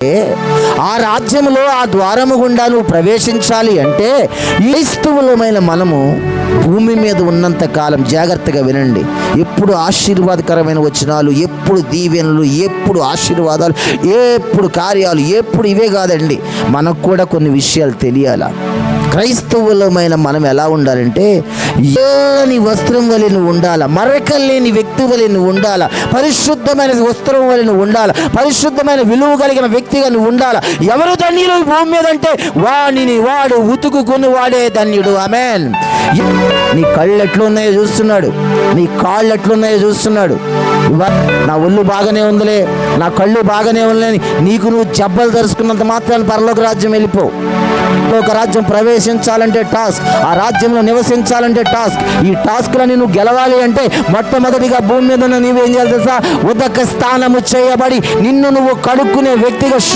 ఆ రాజ్యంలో ఆ ద్వారము గుండా నువ్వు ప్రవేశించాలి అంటే క్రైస్తవులమైన మనము భూమి మీద ఉన్నంత కాలం జాగ్రత్తగా వినండి, ఎప్పుడు ఆశీర్వాదకరమైన వచనాలు, ఎప్పుడు దీవెనలు, ఎప్పుడు ఆశీర్వాదాలు, ఎప్పుడు కార్యాలు, ఎప్పుడు ఇవే కాదండి, మనకు కూడా కొన్ని విషయాలు తెలియాలా. క్రైస్తవులమైన మనం ఎలా ఉండాలంటే ఏలని వస్త్రం వలె నువ్వు ఉండాలా, మరకలేని వ్యక్తి వలె నువ్వు ఉండాలా, పరిశుద్ధమైన వస్త్రం వలె నువ్వు ఉండాలా, పరిశుద్ధమైన విలువ కలిగిన వ్యక్తిగా నువ్వు ఉండాలా. ఎవరు ధన్యులు ఈ భూమి మీద అంటే వాడిని వాడు ఉతుకుకుని వాడే ధన్యుడు. ఆమేన్. నీ కళ్ళు ఎట్లున్నాయో చూస్తున్నాడు, నీ కాళ్ళు ఎట్లున్నాయో చూస్తున్నాడు. నా ఒళ్ళు బాగానే ఉందిలే, నా కళ్ళు బాగానే ఉన్నాయి, నీకు నువ్వు జబ్బలు ధరుచుకున్నంత మాత్రాన్ని పరలోక రాజ్యం వెళ్ళిపో. ఒక రాజ్యం ప్రవేశించాలంటే టాస్క్, ఆ రాజ్యంలో నివసించాలంటే టాస్క్. ఈ టాస్క్లని నువ్వు గెలవాలి అంటే మొట్టమొదటిగా భూమి మీద నీవేం చేయాలి తెలుసా? ఉదక స్థానము చేయబడి నిన్ను నువ్వు కడుక్కునే వ్యక్తిగా